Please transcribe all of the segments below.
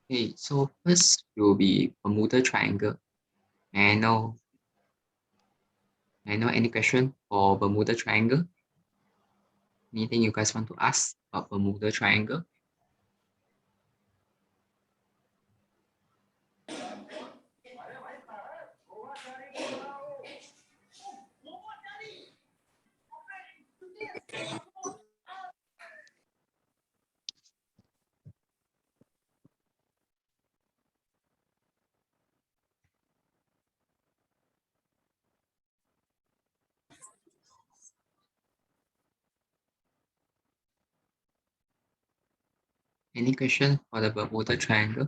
Okay, so first will be Bermuda Triangle. May I know, may I know any question for Bermuda Triangle? Anything you guys want to ask about Bermuda Triangle? Any question for the Bermuda Triangle?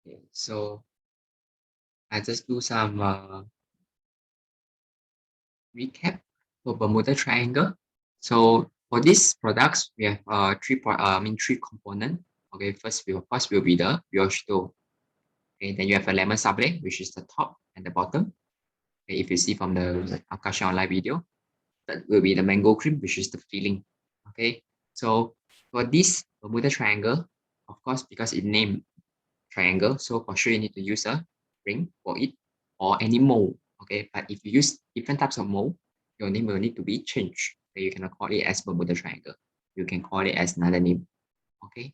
Okay, so I just do some recap for Bermuda Triangle. So for these products, we have three components. Okay, first will be the brioche dough. Okay, then you have a lemon sablé, which is the top and the bottom. Okay, if you see from the Akasha online video, that will be the mango cream, which is the filling. Okay, so for this Bermuda Triangle, of course, because it named triangle, so for sure you need to use a ring for it or any mold. Okay, but if you use different types of mold, your name will need to be changed. Okay, you cannot call it as Bermuda Triangle. You can call it as another name. Okay,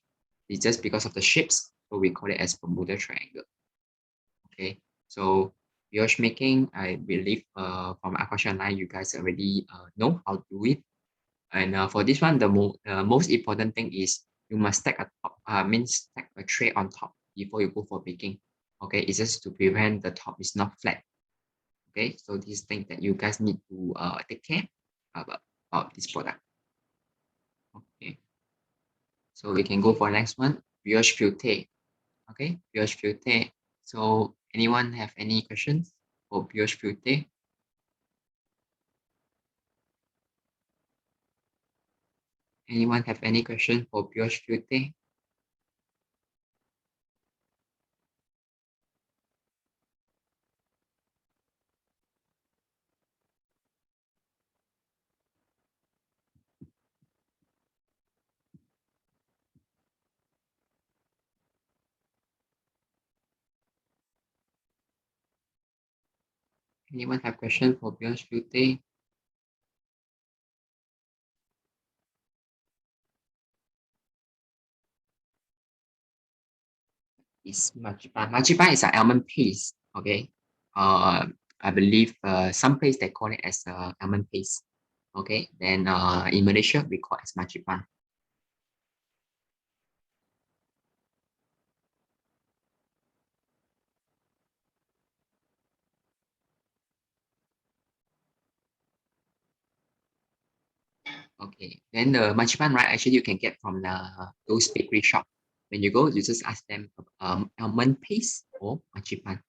it's just because of the shapes, so we call it as Bermuda Triangle. Okay, so brioche making, I believe from Aquasha Line, you guys already know how to do it. And for this one, the most important thing is you must stack a top, means stack a tray on top before you go for baking. Okay, it's just to prevent the top is not flat. Okay, so these things that you guys need to take care about this product. Okay, so we can go for next one, brioche feuillete. Okay, brioche feuillete. So anyone have any questions for brioche feuillete? Anyone have any question for brioche feuillete? Anyone have question for brioche feuillete? Is marzipan. Marzipan is an almond paste. Okay. I believe some place they call it as almond paste. Okay. Then in Malaysia we call it as marzipan. Okay. Then the marzipan, right? Actually, you can get from those bakery shop. When you go, you just ask them almond paste or marzipan.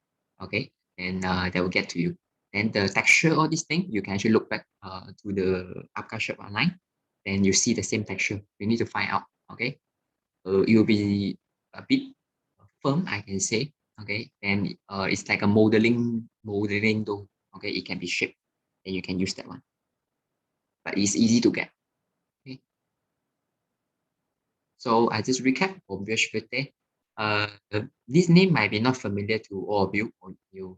Okay. And they will get to you. And the texture, all these things, you can actually look back to the Apka shop online. Then you see the same texture. You need to find out. Okay. It will be a bit firm, I can say. Okay. Then it's like a modeling dough. Okay. It can be shaped. And you can use that one. But it's easy to get. Okay. So I just recap for Brioche Feuillete. Uh, this name might be not familiar to all of you, or you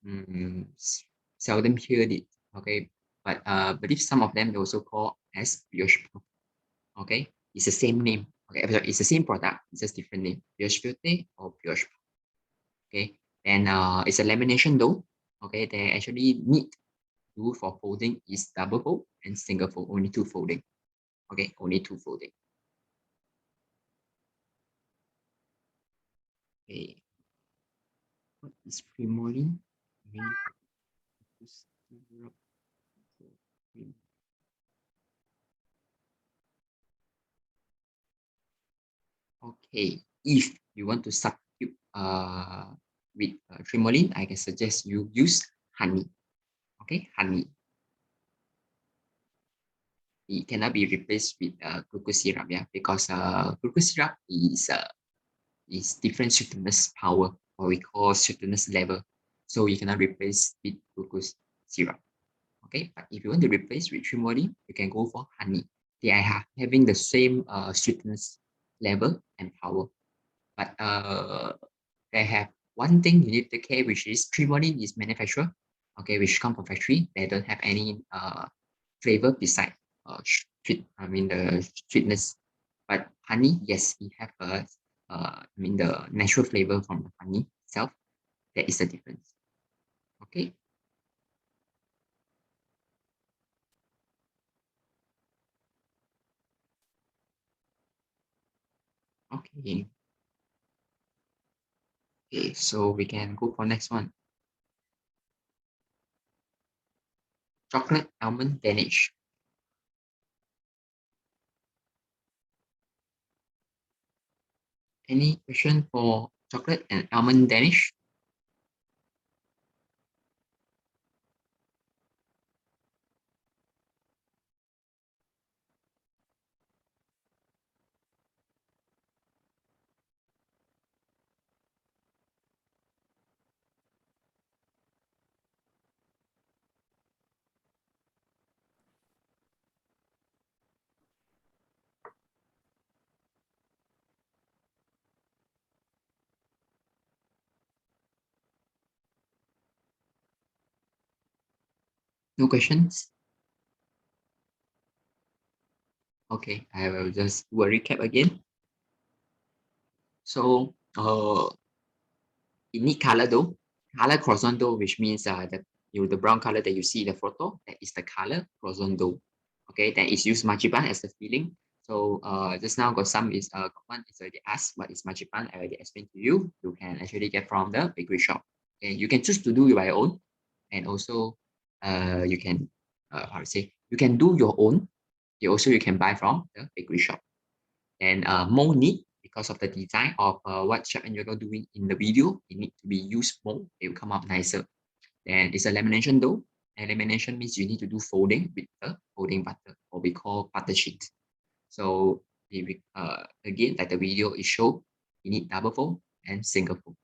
mm, seldom hear it. Okay, but if some of them also call as Brioche. Okay, it's the same name. Okay, sorry, it's the same product, it's just different name. Brioche Feuillete or Brioche. Okay, and it's a lamination dough. Okay, they actually need do for folding is double fold and single fold, only two folding. Okay, only two folding. Okay. What is primoline? Okay, if you want to substitute with trimoline, I can suggest you use honey. Okay, honey. It cannot be replaced with glucose syrup, yeah, because glucose syrup is different sweetness power, or we call sweetness level. So you cannot replace with glucose syrup. Okay, but if you want to replace with trimoline, you can go for honey. They are having the same sweetness level and power. But they have one thing you need to take care, which is tremoline is manufacturer, okay, which come from factory. They don't have any flavor beside the sweetness. But honey, yes, it have a the natural flavor from the honey itself. That is the difference. Okay. Okay. Okay, so we can go for next one. Chocolate almond Danish. Any question for chocolate and almond Danish? No questions? Okay, I will just do a recap again. So you need color dough, color croissant dough, which means the brown color that you see in the photo, that is the color croissant dough. Okay, that is use marzipan as the filling. So just now got some is one is already asked what is marzipan. I already explained to you. You can actually get from the bakery shop. Okay, you can choose to do your own, and also you can how to say, you can do your own. You can buy from the bakery shop. And more neat because of the design of what Chef and Yoga doing in the video. It need to be used more. It will come out nicer. And it's a lamination dough. And lamination means you need to do folding with the folding butter, or we call butter sheet. So again, like the video is show, you need double fold and single fold.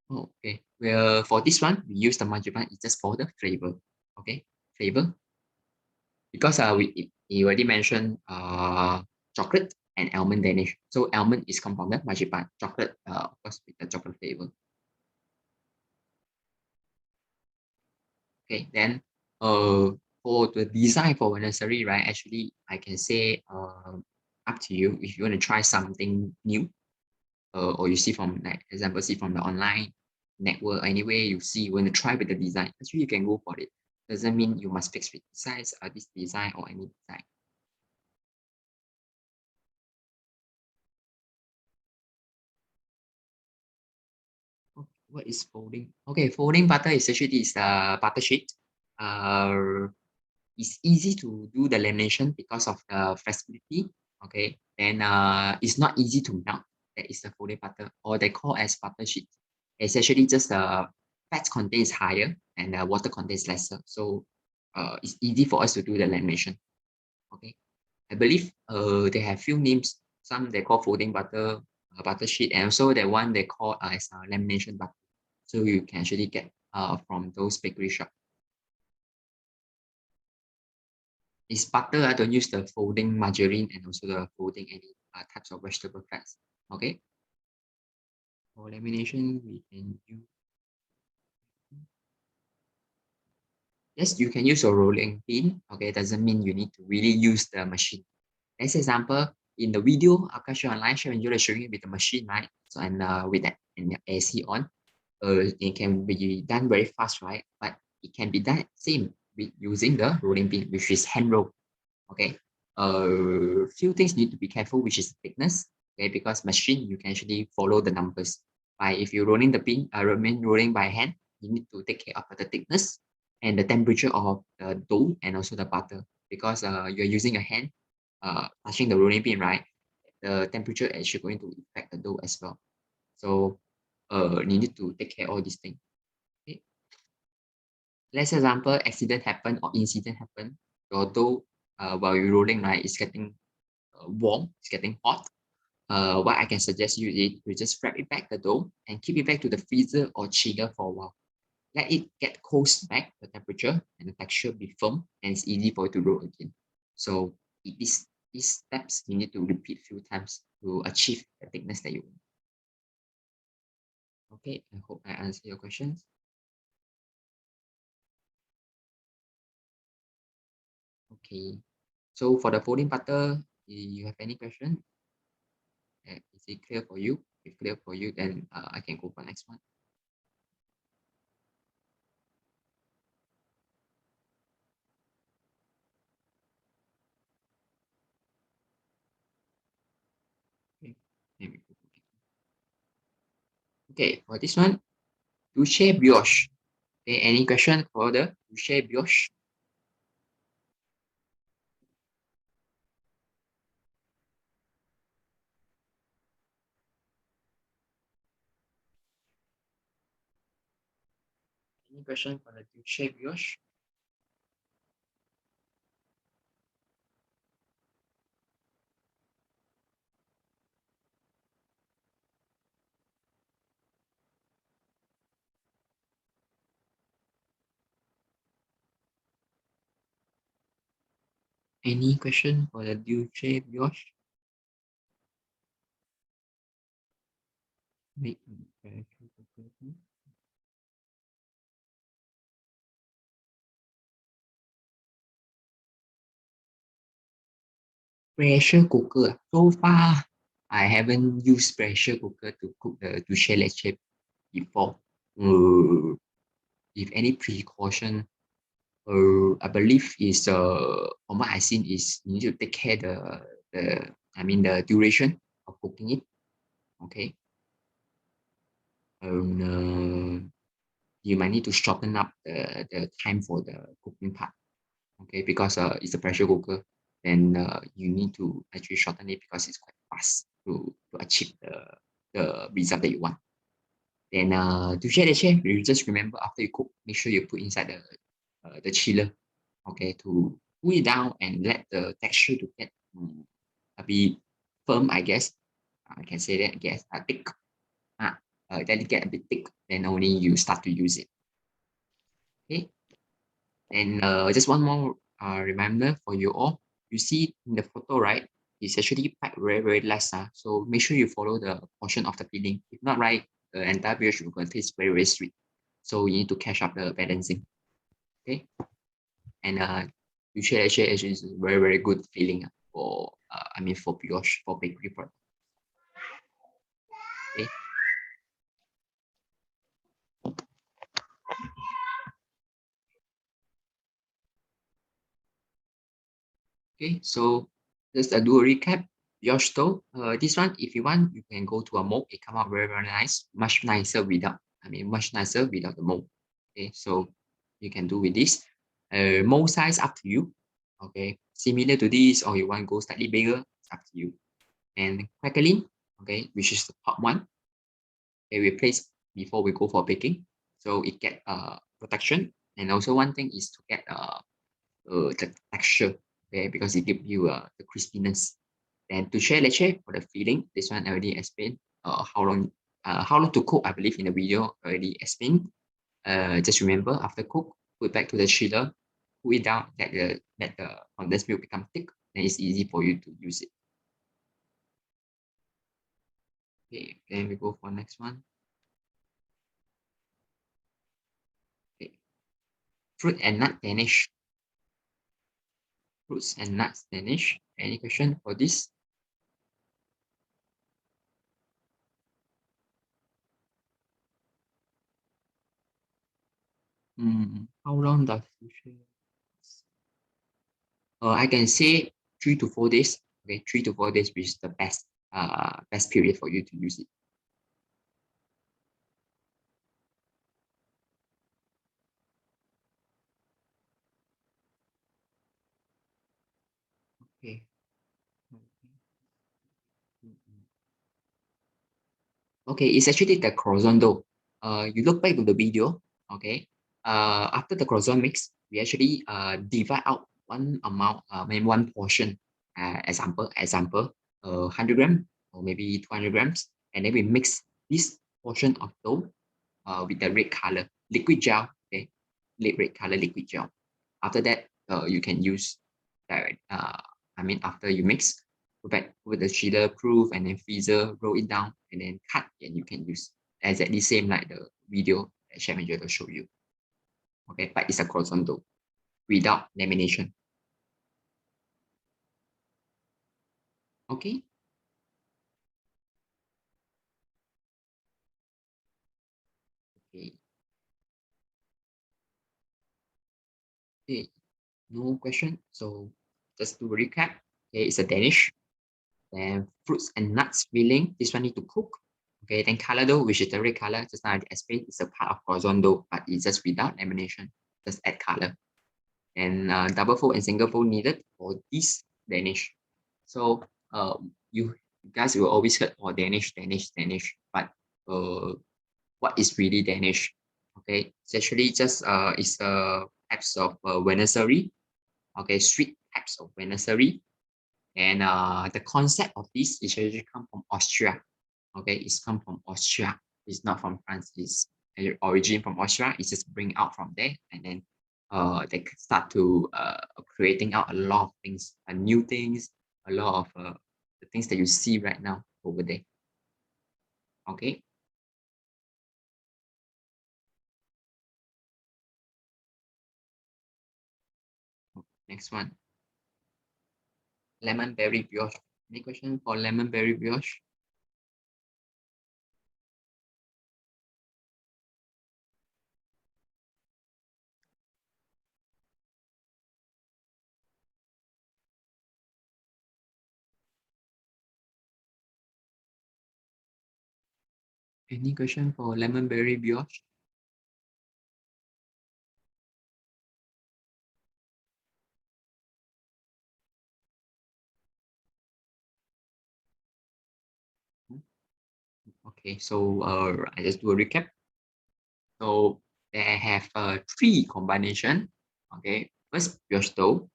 Okay, well, for this one, we use the marzipan. It's just for the flavor. Okay, flavor. Because we already mentioned chocolate and almond Danish. So almond is compounded marzipan, chocolate of course with the chocolate flavor. Okay, then for the design for nursery, right? Actually, I can say up to you if you want to try something new, or you see from like example, see from the online network anyway, you see you want to try with the design. Actually, you can go for it. Doesn't mean you must fix with size this design or any design. What is folding? Okay, folding butter is actually is the butter sheet. Uh, it's easy to do the lamination because of the flexibility. Okay, then it's not easy to melt. That is the folding butter, or they call as butter sheet. It's actually just the fat content is higher and the water content is lesser. So it's easy for us to do the lamination. Okay, I believe they have few names. Some they call folding butter, butter sheet, and also the one they call as lamination butter. So you can actually get from those bakery shop. It's butter. I don't use the folding margarine and also the folding any types of vegetable fats. Okay. For lamination, we can use. Yes, you can use a rolling pin. Okay, doesn't mean you need to really use the machine. As example, in the video, I'll show online, showing you showing it with the machine, right? So and with that and the AC on, it can be done very fast, right? But it can be done same with using the rolling pin, which is hand roll. Okay, few things need to be careful, which is thickness. Okay, because machine you can actually follow the numbers. By if you're rolling the pin, remain rolling by hand, you need to take care of the thickness and the temperature of the dough and also the butter, because you're using a hand touching the rolling pin, right? The temperature is actually going to affect the dough as well. So you need to take care of all these things. Okay. Let's example, accident happen or incident happen. Your dough while you're rolling, right, is getting warm, it's getting hot. What I can suggest you is you just wrap it back the dough and keep it back to the freezer or chiller for a while. let it get cold back, the temperature and the texture be firm, and it's easy for you to roll again. So these steps you need to repeat a few times to achieve the thickness that you want. Okay, I hope I answered your questions. Okay, so for the folding butter, you have any question? Is it clear for you? If clear for you, then I can go for the next one. Okay, then we go. Okay, for this one, Dulce Brioche. Okay, any question for the Dulce Brioche? Any question for the Dulce Brioche? Any question for the Dulce Brioche? Pressure cooker. So far, I haven't used pressure cooker to cook the Dulce Leche before. If any precaution, I believe is from what I've seen is you need to take care the duration of cooking it. Okay. You might need to shorten up the time for the cooking part. Okay, because it's a pressure cooker, then you need to actually shorten it because it's quite fast to achieve the result that you want. Then to share the share, you just remember after you cook, make sure you put inside the chiller, okay, to cool it down and let the texture to get a bit firm, I guess. I can say that, I guess, thick. Then it get a bit thick, then only you start to use it. Okay, and just one more reminder for you all. You see in the photo, right? It's actually packed very, very less. So make sure you follow the portion of the filling. If not, right, the entire brioche will taste very, very sweet. So you need to catch up the balancing. Okay. And actually is very, very good filling for for brioche, for bakery product. Okay. Okay, so just do a recap. Brioche dough. This one, if you want, you can go to a mold. It come out very, very nice. Much nicer without, much nicer without the mold. Okay, so you can do with this. Mold size up to you. Okay, similar to this, or you want to go slightly bigger, it's up to you. And crackling, okay, which is the top one. Okay, we place before we go for baking, so it get protection. And also one thing is to get the texture, okay, because it gives you the crispiness. And to share leche for the filling, this one I already explained. How long to cook, I believe in the video already explained. Just remember after cook, put back to the chiller, cool it down, let the condensed milk become thick, then it's easy for you to use it. Okay, then we go for next one. Okay. Fruit and nut Danish. Fruits and nuts Danish. Any question for this? How long does you share? I can say 3 to 4 days. Okay, 3 to 4 days, which is the best period for you to use it. Okay. Okay, it's actually the croissant dough. You look back to the video. Okay. After the croissant mix, we actually divide out one amount, maybe one portion. Example, 100 gram or maybe 200 grams, and then we mix this portion of dough with the red color. liquid gel, okay, red color liquid gel. After that, you can use that. After you mix, put back with the chiller proof and then freezer, roll it down and then cut, and you can use exactly same like the video that Chef Angelo showed you. Okay, but it's a croissant dough without lamination. Okay. Okay. Okay. No question. So just to recap, okay, it's a Danish. Then fruits and nuts filling. This one need to cook. Okay. Then color dough, which is the red color. Just now I explained, it's a part of croissant dough, but it's just without lamination. Just add color. And double fold and single fold needed for this Danish. So you guys will always heard, oh, Danish, Danish, Danish. But what is really Danish? Okay, it's actually just it's types of Viennoiserie. Okay, sweet types of Viennoiserie. And the concept of this is actually come from Austria. Okay, it's come from Austria. It's not from France. It's origin from Austria. It's just bring out from there, and then they start to creating out a lot of things, new things, a lot of the things that you see right now over there. Okay. Next one, lemon berry brioche. Any question for lemon berry brioche? Any question for lemon berry brioche? Okay, so I just do a recap. So they have three combination. Okay, first brioche dough,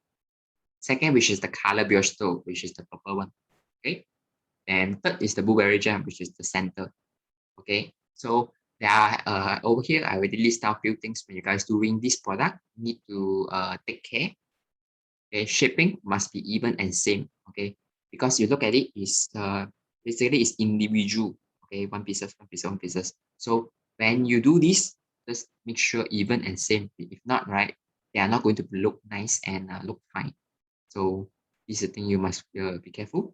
second which is the color brioche dough, which is the purple one. Okay, and third is the blueberry jam, which is the center. Okay, so there are over here I already list out a few things when you guys doing this product. You need to take care. Okay, shipping must be even and same. Okay, because you look at it is basically it's individual. Okay, one pieces, one pieces, one pieces. So when you do this, just make sure even and same. If not, right, they are not going to look nice and look fine. So this is the thing you must be careful.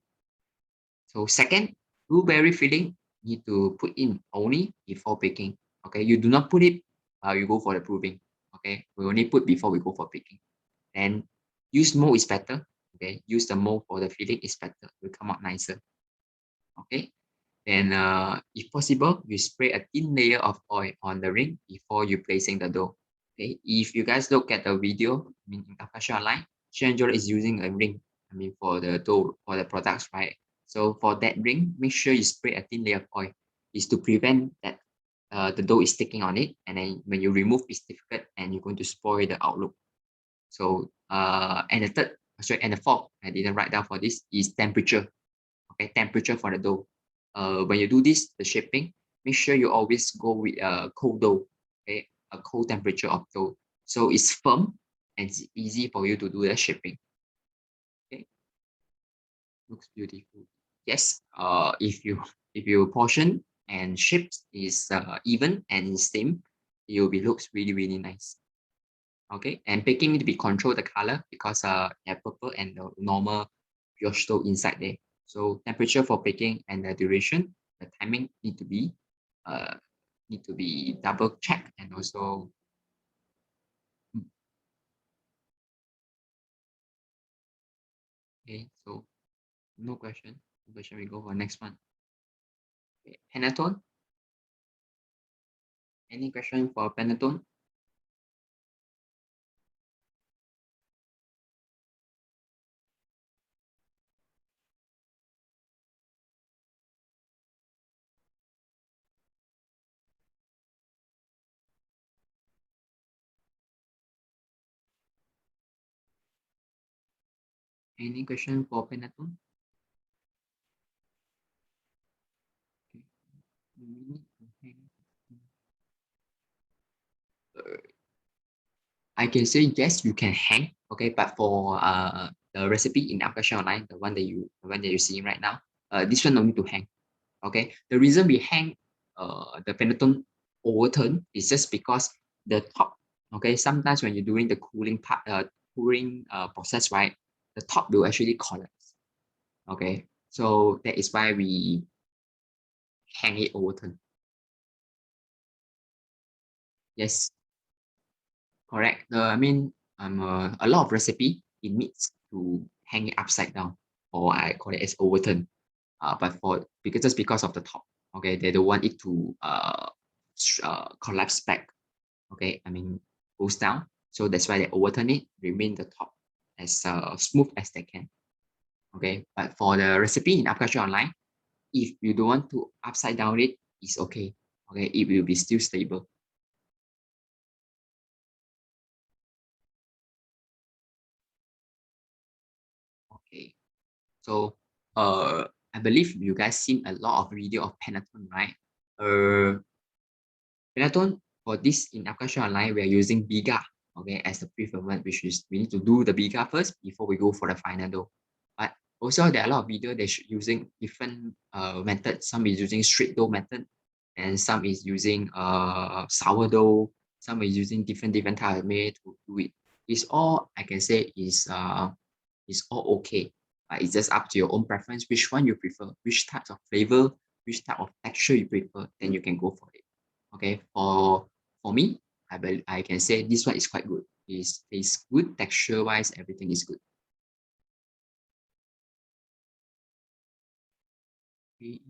So second, blueberry filling need to put in only before baking. Okay, you do not put it. You go for the proving. Okay, we only put before we go for baking. And use mold is better. Okay, use the mold for the filling is better. It will come out nicer. Okay, then if possible, you spray a thin layer of oil on the ring before you placing the dough. Okay, if you guys look at the video, I mean, in Takashi online, Shangela is using a ring. I mean, for the dough for the products, right? So for that ring, make sure you spray a thin layer of oil. Is to prevent that the dough is sticking on it, and then when you remove, it's difficult, and you're going to spoil the outlook. So and the third, sorry, and the fourth, I didn't write down for this is temperature. Okay, temperature for the dough. When you do this, the shaping, make sure you always go with a cold dough. Okay, a cold temperature of dough, so it's firm and it's easy for you to do the shaping. Okay, looks beautiful. Yes. If you portion and shapes is even and same, it will be looks really really nice. Okay, and baking need to be control the color because you have purple and the normal brioche dough inside there. So temperature for baking and the duration, the timing uh need to be double checked, and also mm, okay. So no question. No question. We go for next one. Okay. Panetone. Any question for Panetone? Any question for Panetone? Okay. We need to hang. I can say yes, you can hang, okay, but for the recipe in application online, the one that you're seeing right now, this one no need to hang. Okay, the reason we hang the Panetone overturn is just because the top, okay, sometimes when you're doing the cooling process, right, the top will actually collapse. Okay, so that is why we hang it overturn. Yes, correct. A lot of recipe it needs to hang it upside down, or I call it as overturn. But for because just because of the top, okay, they don't want it to collapse back. Okay, goes down. So that's why they overturn it, remain the top as smooth as they can. Okay, but for the recipe in Agriculture Online, if you don't want to upside down it, it's okay. Okay, it will be still stable. Okay, so I believe you guys seen a lot of video of Panetone, right? Uh, Panetone for this in Agriculture Online, we are using Biga, okay, as the preferment, which is we need to do the Biga first before we go for the final dough. But also there are a lot of video they're using different methods. Some is using straight dough method, and some is using sourdough. Some is using different type of made to do it. It's all I can say is all okay. It's just up to your own preference, which one you prefer, which types of flavor, which type of texture you prefer, then you can go for it. Okay, for me, I can say this one is quite good. It's good texture wise, everything is good. Okay,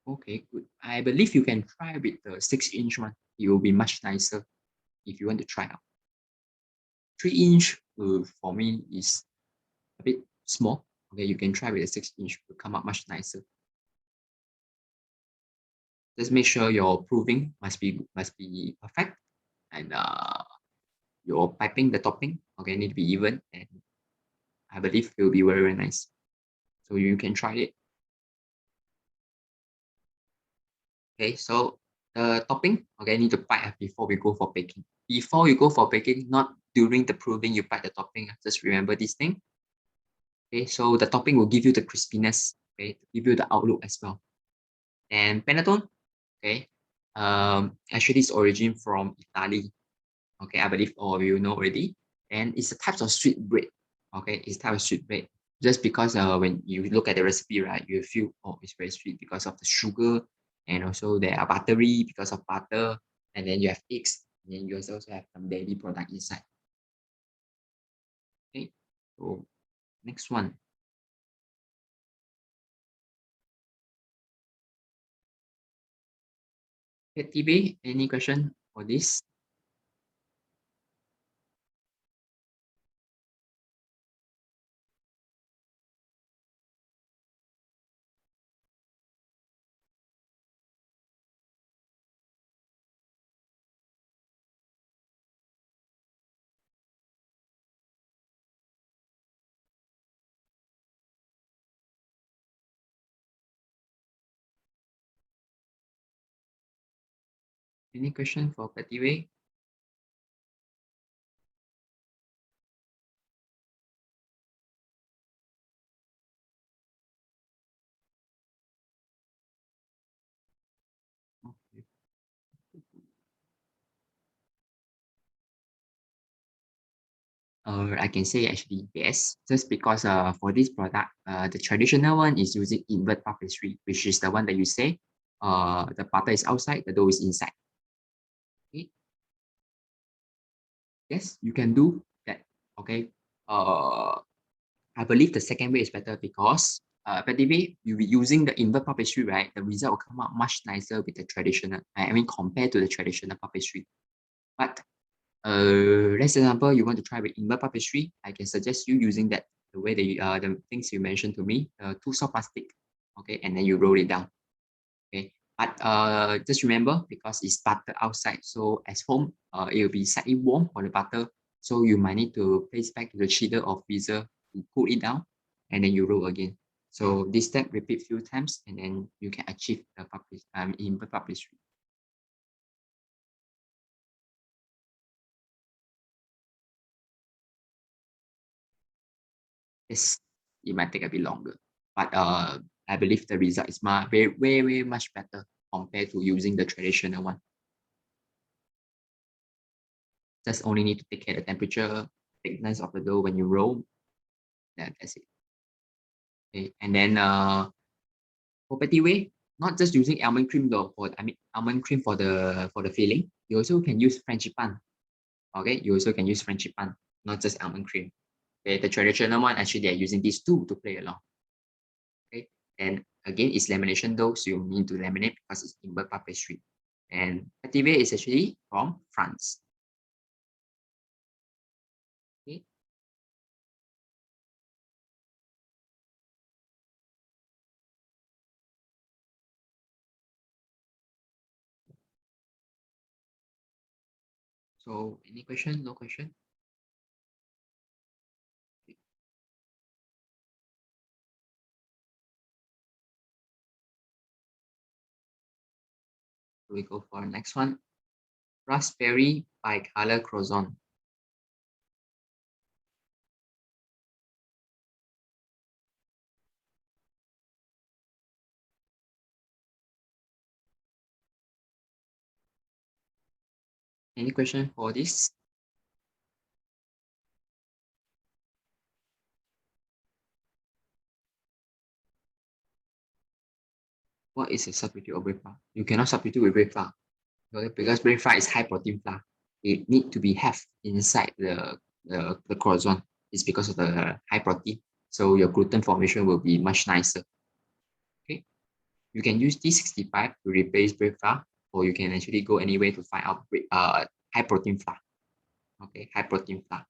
okay, good. I believe you can try with the 6-inch one. It will be much nicer if you want to try out. 3-inch for me is a bit small. Okay, you can try with a 6-inch to come out much nicer. Just make sure your proving must be perfect, and your piping the topping okay need to be even, and I believe it will be very nice. So you can try it. Okay, so the topping, okay, need to pipe before we go for baking. Before you go for baking, not during the proving, you pipe the topping. Just remember this thing. Okay, so the topping will give you the crispiness, okay, give you the outlook as well. And Panettone, okay, actually it's origin from Italy. Okay, I believe all of you know already. And it's a type of sweet bread. Okay, it's type of sweet bread. Just because when you look at the recipe, right, you feel, oh, it's very sweet because of the sugar, and also there are buttery because of butter, and then you have eggs, and then you also have some dairy product inside. Okay, so next one. Pithivier, any question for this? Any question for Pithivier? Okay. I can say actually yes, just because for this product, the traditional one is using invert pastry, which is the one that you say, the butter is outside, the dough is inside. Okay, yes, you can do that. Okay, uh, I believe the second way is better because but the way you be using the invert pastry, right, the result will come out much nicer with the traditional. I mean, compared to the traditional pastry. But let's example, you want to try with invert pastry, I can suggest you using that the way that the things you mentioned to me, two soft plastic, okay, and then you roll it down, okay. But just remember because it's butter outside, so at home, it will be slightly warm for the butter, so you might need to place back to the chiller or freezer to cool it down, and then you roll again. So this step repeat few times, and then you can achieve the invert pastry. It's, it might take a bit longer, but I believe the result is way much better compared to using the traditional one. Just only need to take care of the temperature, thickness of the dough when you roll. That's it. Okay, and then for Pithivier, not just using almond cream though. Almond cream for the filling. You also can use Frangipan. Okay, you also can use Frangipan, not just almond cream. Okay, the traditional one actually they're using these two to play along. Okay, and again it's lamination dough, so you need to laminate because it's in birthday pastry. And Pithivier is actually from France. Okay, so any question? No question? So we go for the next one. Raspberry bicolor croissant. Any question for this? What is a substitute of bread flour? You cannot substitute with bread flour, okay? Because bread flour is high protein flour. It need to be have inside the croissant. It's because of the high protein. So your gluten formation will be much nicer. Okay. You can use D65 to replace bread flour, or you can actually go anywhere to find out high protein flour. Okay, high protein flour.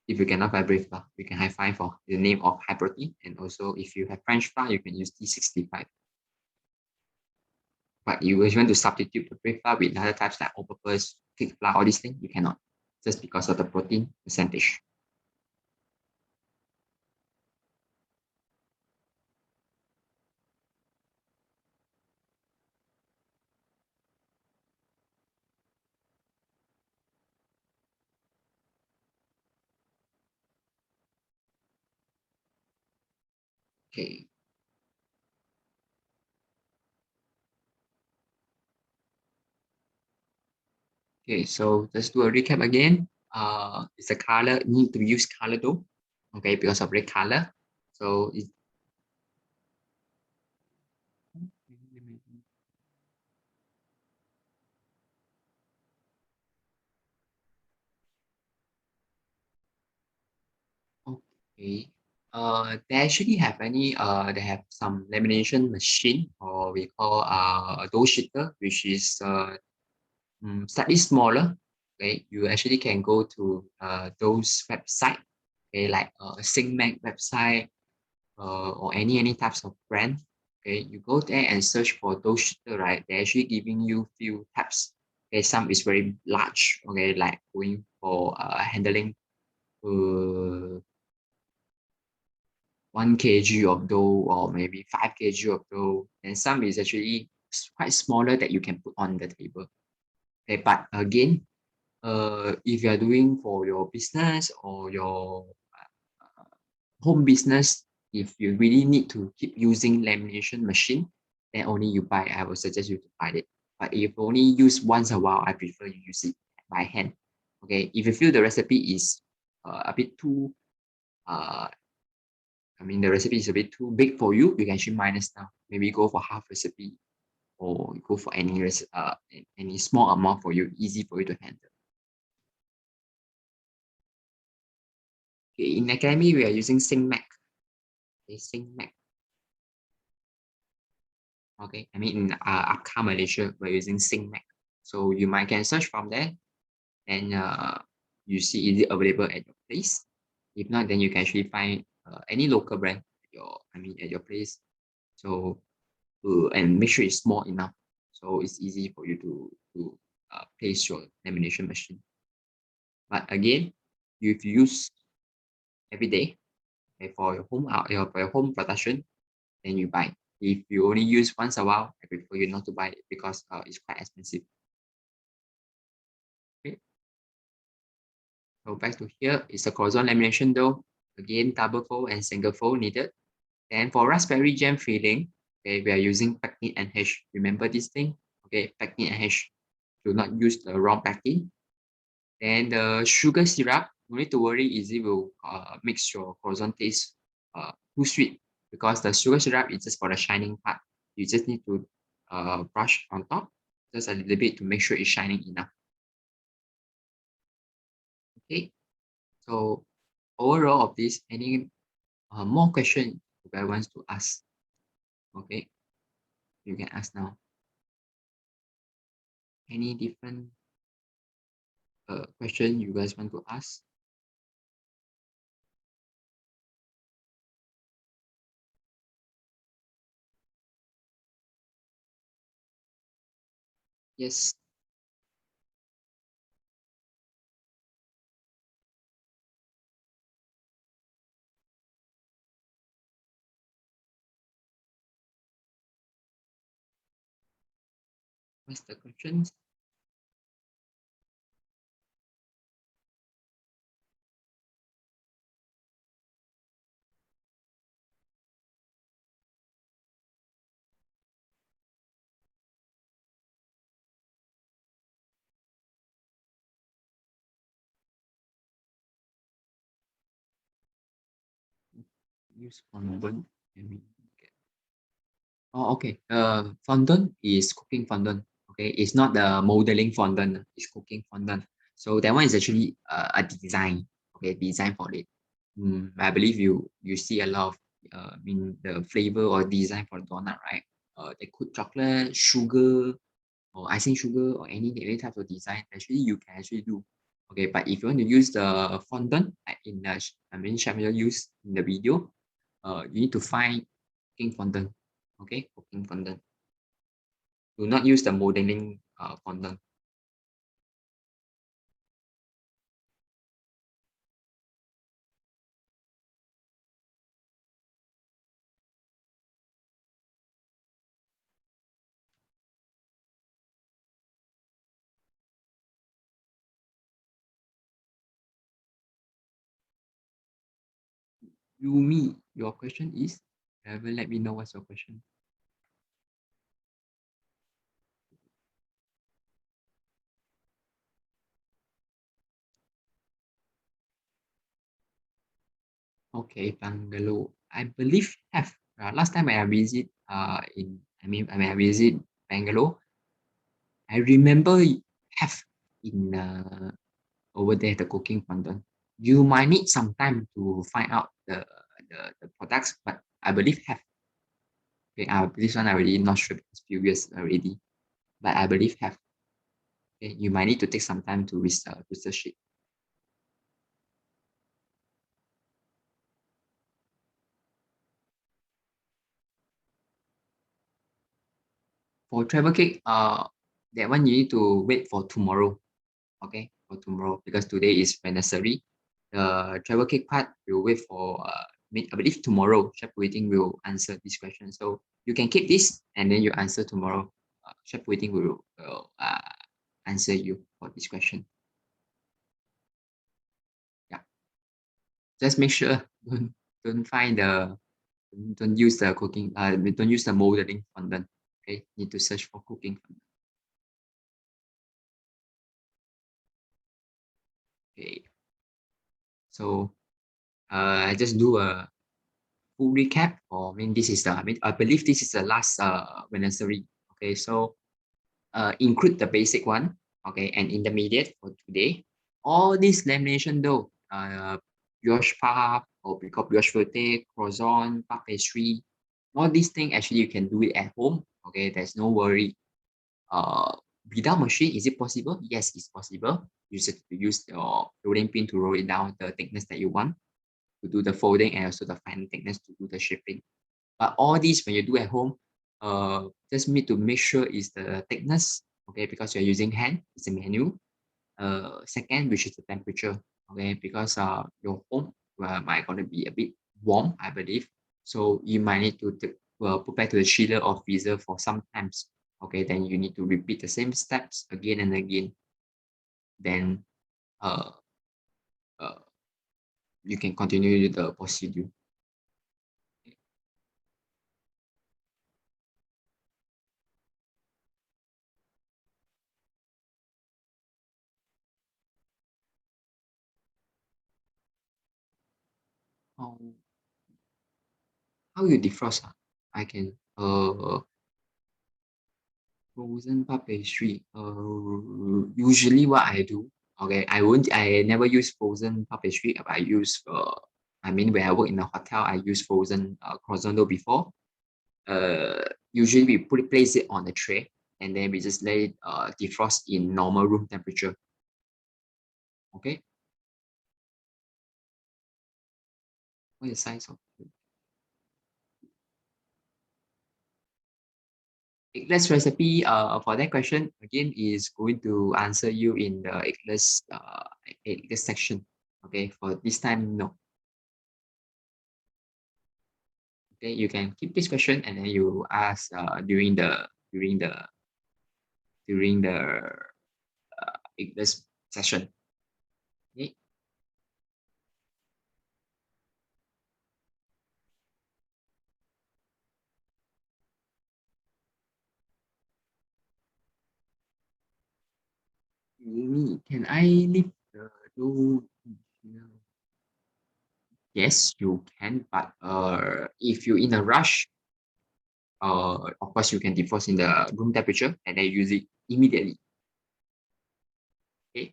If you cannot find bread flour, you can find for the name of high protein. And also if you have French flour, you can use D65. But you want to substitute the bread flour with other types like all-purpose, thick flour, all these things, you cannot, just because of the protein percentage. Okay. Okay, so let's do a recap again. It's a color, need to use color dough, okay, because of red color. So it's okay. They actually have they have some lamination machine, or we call a dough sheeter, which is slightly smaller. Okay, you actually can go to those website, okay, like SingMac website, or any types of brand. Okay, you go there and search for those shooter, right? They're actually giving you few types. Okay, some is very large. Okay, like going for handling uh 1 kg of dough, or maybe 5 kg of dough. And some is actually quite smaller that you can put on the table. Okay, but again, if you are doing for your business or your home business, if you really need to keep using lamination machine, then only you buy. I would suggest you to buy it. But if you only use once a while, I prefer you use it by hand. Okay, if you feel the recipe is a bit too the recipe is a bit too big for you, you can actually minus down. Maybe go for half recipe, or go for any small amount for you, easy for you to handle. Okay, in academy we are using SingMac. Okay, SingMac. Okay, I mean in Apca Malaysia we're using SingMac. So you might can search from there, and you see is it available at your place. If not, then you can actually find any local brand at your place. So and make sure it's small enough, so it's easy for you to place your lamination machine. But again, if you use every day, okay, for your home production, then you buy. If you only use once a while, I prefer you not to buy it, because it's quite expensive. Okay. So back to here is the croissant lamination dough. Again, double fold and single fold needed. And for raspberry jam filling, okay, we are using pectin and H. Remember this thing? Okay, pectin and H. Do not use the wrong pectin. And the sugar syrup, no need to worry, easy will makes your croissant taste too sweet because the sugar syrup is just for the shining part. You just need to brush on top just a little bit to make sure it's shining enough. Okay, so overall of this, any more question you guys wants to ask? Okay, you can ask now. Any different question you guys want to ask? Yes. What's the questions? Use fondant. Let me get. Oh, okay. Fondant is cooking fondant. Okay, it's not the modeling fondant. It's cooking fondant. So that one is actually a design. Okay, design for it. I believe you see a lot of the flavor or design for donut, right? They put chocolate, sugar, or icing sugar, or any type of design. Actually, you can actually do. Okay, but if you want to use the fondant, like in the Shamil use in the video, you need to find cooking fondant. Okay, cooking fondant. Do not use the modeling fondant. Yumi, your question is? Haven't let me know what's your question. Okay, Bangalore. I believe have. Last time when I visit when I visit Bangalore, I remember have in over there the cooking fondant. You might need some time to find out the products, but I believe have. Okay, this one I already not sure because few years already, but I believe have. Okay, you might need to take some time to research it. For travel cake, that one you need to wait for tomorrow. Okay, for tomorrow because today is Wednesday. The travel cake part will wait for I believe tomorrow. Chef Waiting will answer this question. So you can keep this and then you answer tomorrow. Chef Waiting will answer you for this question. Yeah, just make sure don't find the don't use the cooking don't use the modeling fondant. Okay, need to search for cooking fondant. Okay, so I just do a full recap. Or this is the I believe this is the last Wednesday. Okay, so include the basic one. Okay, and intermediate for today. All this lamination dough, brioche puff or we call brioche feuillete, croissant, puff pastry, all these things actually you can do it at home. Okay, there's no worry. uh Without machine, is it possible? Yes, it's possible. You just use your rolling pin to roll it down the thickness that you want to do the folding and also the fine thickness to do the shaping. But all these when you do at home, just need to make sure is the thickness. Okay, because you're using hand, it's a manual. Second, which is the temperature. Okay, because your home might gonna be a bit warm, I believe. So you might need to put back to the chiller or freezer for some times. Okay, then you need to repeat the same steps again and again. Then uh, uh you can continue the procedure. How, how you defrost? I can frozen puff pastry. Usually what I do, okay, I never use frozen puff pastry. I use I mean when I work in a hotel, I use frozen croissant dough before. Usually we place it on the tray and then we just let it defrost in normal room temperature. Okay. What is the size of eggless recipe? For that question again is going to answer you in the eggless section. Okay, for this time no. Okay, you can keep this question and then you ask during the eggless session. Okay. Amy, can I leave the dough? Yes, you can, but if you're in a rush, of course you can defrost in the room temperature and then use it immediately. Okay,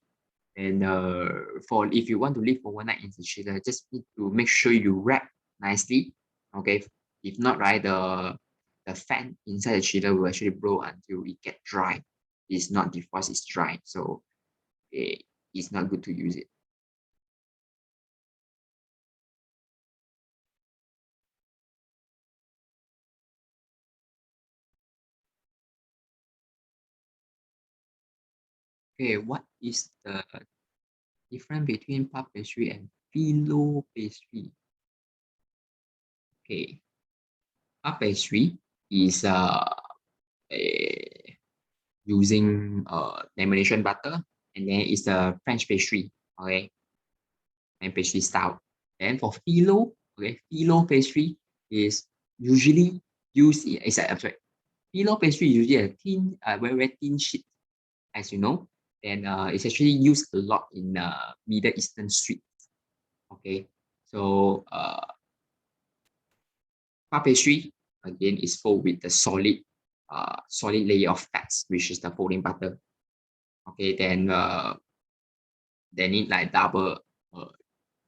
and for if you want to leave overnight in the chiller, just need to make sure you wrap nicely. Okay, if not, right, the fan inside the chiller will actually blow until it get dry. It's not defrost, it's dry, so it's not good to use it. Okay, what is the difference between puff pastry and phyllo pastry? Okay, puff pastry is a, using lamination butter, and then it's the French pastry, okay, and pastry style. Then for phyllo, okay, phyllo pastry is usually used in, I'm sorry, phyllo pastry is usually a thin, very very thin sheet, as you know, and it's actually used a lot in Middle Eastern street. Okay, so puff pastry again is full with the solid layer of fats, which is the folding butter. Okay, then they need like double uh,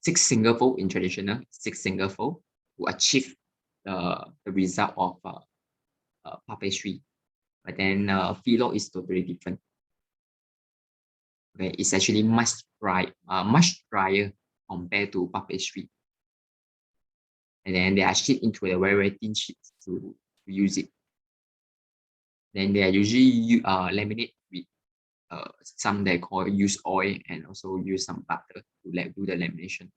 six single fold in traditional, six single fold to achieve the result of puff pastry. But then phyllo is totally different. Okay, it's actually much drier compared to puff pastry. And then they are shipped into a very, very thin sheets to use it. Then they are usually laminate with some they call use oil and also use some butter to do the lamination.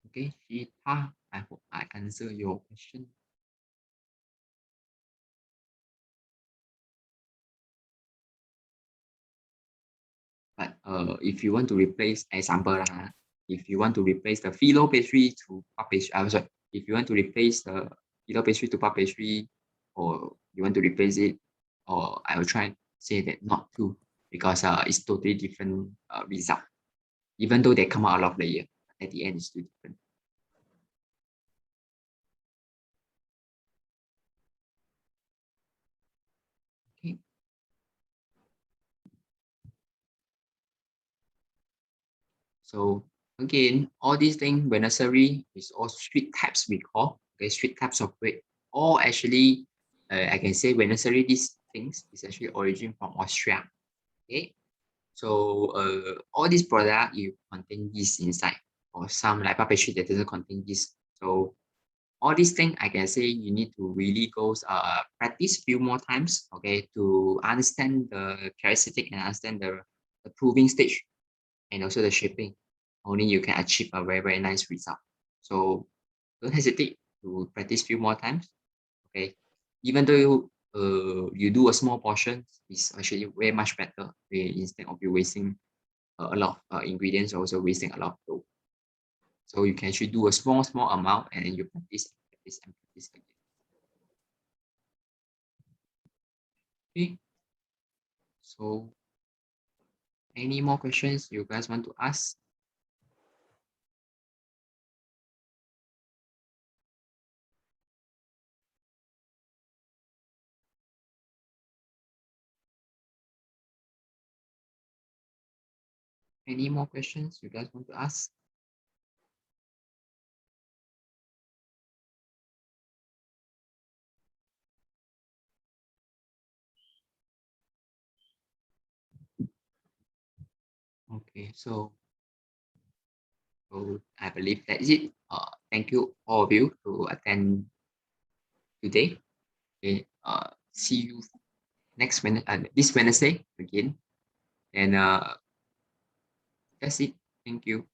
Okay, Shita, I hope I answer your question. But if you want to replace example if you want to replace the phyllo pastry to puff pastry, sorry, if you want to replace the phyllo pastry to puff pastry, or you want to replace it, or I will try and say that not to, because it's totally different result. Even though they come out a lot of layer, at the end it's still different. Okay. So again, all these things, Viennoiserie is all street types we call, okay, street types of bread. Or actually, I can say Viennoiserie, these things is actually origin from Austria. Okay, so all these product you contain yeast inside, or some like pastry that doesn't contain yeast. So all these things I can say you need to really go practice few more times, okay, to understand the characteristic and understand the proving stage and also the shaping. Only you can achieve a very, very nice result. So don't hesitate to practice few more times. Okay, even though you do a small portion, it's actually way much better. Instead of you wasting a lot of ingredients, also wasting a lot of dough. So you can actually do a small amount and then you practice and practice again. Okay. So any more questions you guys want to ask? Any more questions you guys want to ask? Okay, so I believe that's it. Thank you all of you to attend today. Okay, see you this Wednesday again. And that's it. Thank you.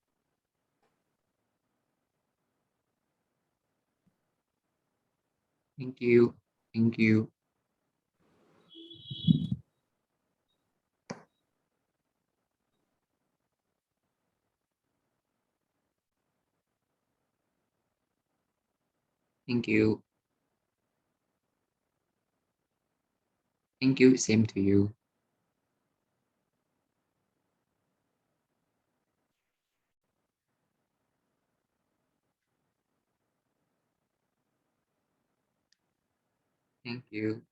Thank you. Thank you. Thank you. Thank you. Same to you. Thank you.